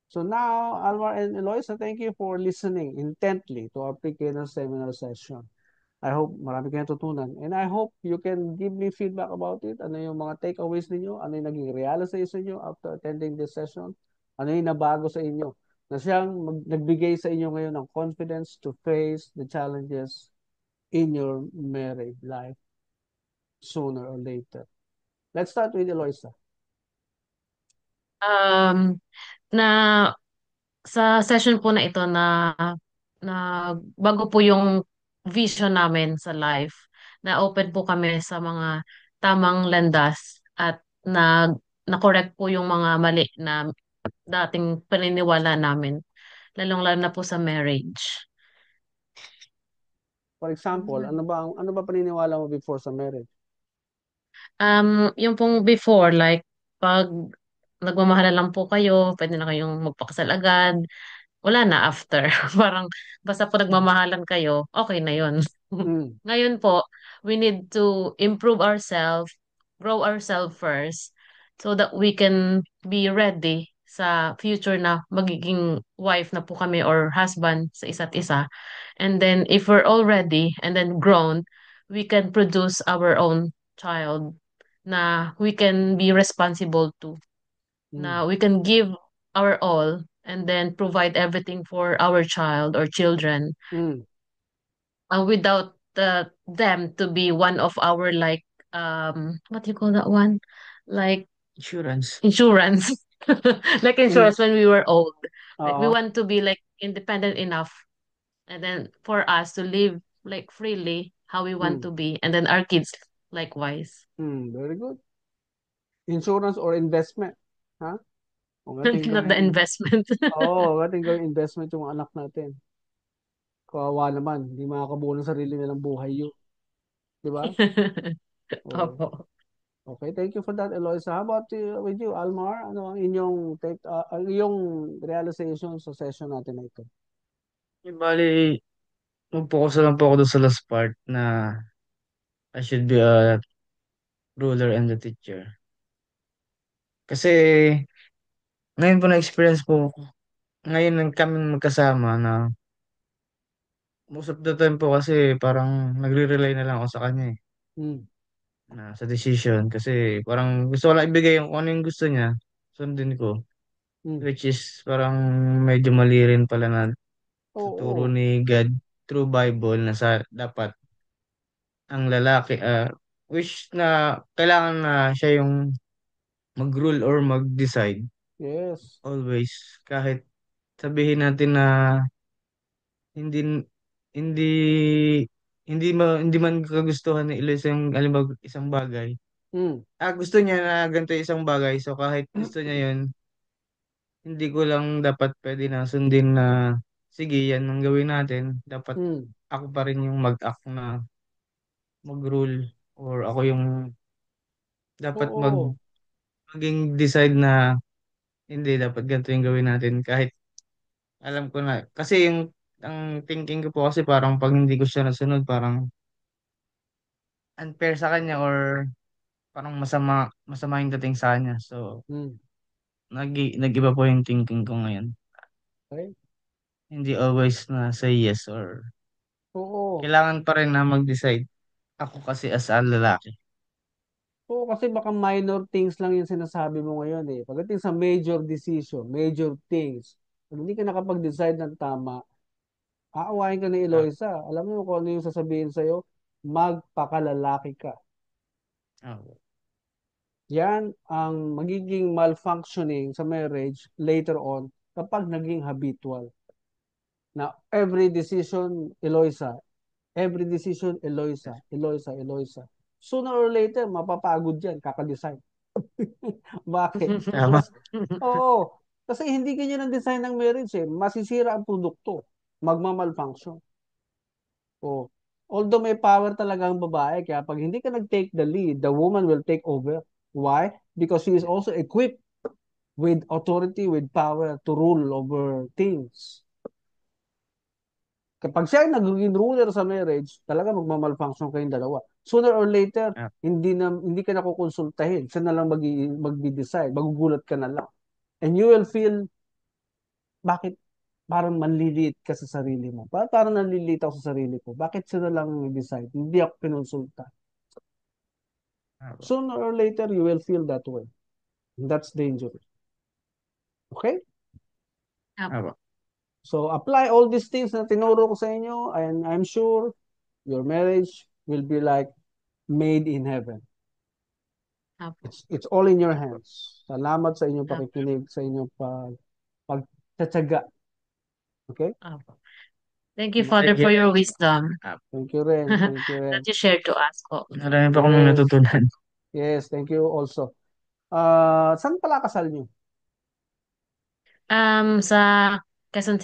So now, Alvar and Eloisa, thank you for listening intently to our pre-K seminar session. I hope marami kayong tutunan. And I hope you can give me feedback about it. Ano yung mga takeaways ninyo? Ano yung naging realization niyo after attending this session? Ano yung nabago sa inyo? Na siyang nagbigay sa inyo ngayon ng confidence to face the challenges in your married life sooner or later. Let's start with Eloisa. Um, na sa session po na ito na bago po yung vision namin sa life, na open po kami sa mga tamang landas at na-correct po yung mga mali na dating paniniwala namin, lalong-lalo na po sa marriage. For example, ano ba paniniwala mo before sa marriage? Yung pong before, like, pag nagmamahalan lang po kayo, pwede na kayong magpakasal agad. Wala na after. Parang basta po nagmamahalan kayo, okay na yun. Mm, Ngayon po, we need to improve ourselves, grow ourselves first, so that we can be ready sa future na magiging wife na po kami or husband sa isa't isa. And then if we're all ready and then grown, we can produce our own child na we can be responsible to, mm, na we can give our all and then provide everything for our child or children, mm. without them to be one of our, like, what do you call that one, like Insurance. insurance. Like In, insurance when we were old, like we uh, want to be like independent enough and then for us to live like freely how we want mm, to be, and then our kids likewise. very good. Insurance or investment? Ha? Kung ating Not the gawing, investment. ating gawing investment yung anak natin. Kawawa naman, hindi makakabuo ng sarili nilang buhay yun. Di ba? Oh, Opo. okay, thank you for that, Eloisa. How about with you, Almar? Ano ang inyong ang iyong realization sa session natin na ito? Bali, mag-focus na lang po ako doon sa last part na I should be a ruler and a teacher. Kasi ngayon po na-experience po, ngayon lang kami magkasama na most of the time po kasi parang nagre-rely na lang ako sa kanya Mm, na sa decision kasi parang gusto ko lang ibigay yung kung ano yung gusto niya, sundin ko. mm. Which is parang medyo mali rin pala na sa turo Oo, ni God through Bible na sa dapat ang lalaki which na kailangan na siya yung mag-rule or mag-decide yes. always kahit sabihin natin na hindi hindi hindi man kagustuhan ni Elias yung alimbaga isang bagay. Mm, Gusto niya na ganito yung isang bagay so kahit gusto niya yun hindi ko lang dapat pwede na sundin na sige yan ang gawin natin dapat mm. ako pa rin yung mag-act na mag-rule or ako yung dapat Oo, maging decide na hindi dapat ganito yung gawin natin kahit alam ko na kasi yung ang thinking ko po kasi parang pag hindi ko siya nasunod parang unfair sa kanya or parang masama yung dating sa kanya so mm. nag-iba po yung thinking ko ngayon Okay. hindi always na say yes or Oo. kailangan pa rin na mag-decide ako kasi as a lalaki. Oo, kasi baka minor things lang yung sinasabi mo ngayon eh. Pagdating sa major decision, major things, pag hindi ka nakapag-decide ng tama, aawahin ka ni Ah, Eloisa. Alam mo kung ano yung sasabihin sa'yo? Magpakalalaki ka. oh, Yan ang magiging malfunctioning sa marriage later on kapag naging habitual. Na every decision, Eloisa. Every decision, Eloisa. Eloisa, Eloisa. Sooner or later, mapapagod yan, kakadesign. Bakit? tama. Mas, oo. Kasi hindi ganyan ang design ng marriage eh. Masisira ang produkto. Magmamalfunction. Oh. Although may power talaga ang babae, kaya pag hindi ka nag-take the lead, the woman will take over. Why? Because she is also equipped with authority, with power to rule over things. Kapag siya ay nagiging ruler sa marriage, talaga magmamalfunction kayong dalawa. Sooner or later, Ah, hindi ka na kukonsultahin. Siya na lang magdi-decide. Magugulat ka na lang. And you will feel bakit parang manliliit ka sa sarili mo? Parang nanliliit ako sa sarili ko. Bakit sila lang decide? Hindi ako kinonsulta. Apo. Sooner or later, you will feel that way. And that's dangerous. Okay? Apo. Apo. So, apply all these things na tinuro ko sa inyo, and I'm sure your marriage will be like made in heaven. Apo. It's all in your Apo. hands. Salamat sa inyong Apo. pakikinig, sa inyong pagtsatsaga. Okay? Apo. Thank you, Thank Father, Thank you. you for rin your po. wisdom Apo. Thank you rin. Thank you that rin. you shared to us po. Marami pa akong Yes. natutunan. Yes, thank you also. Saan pala kasal niyo? Sa Quezon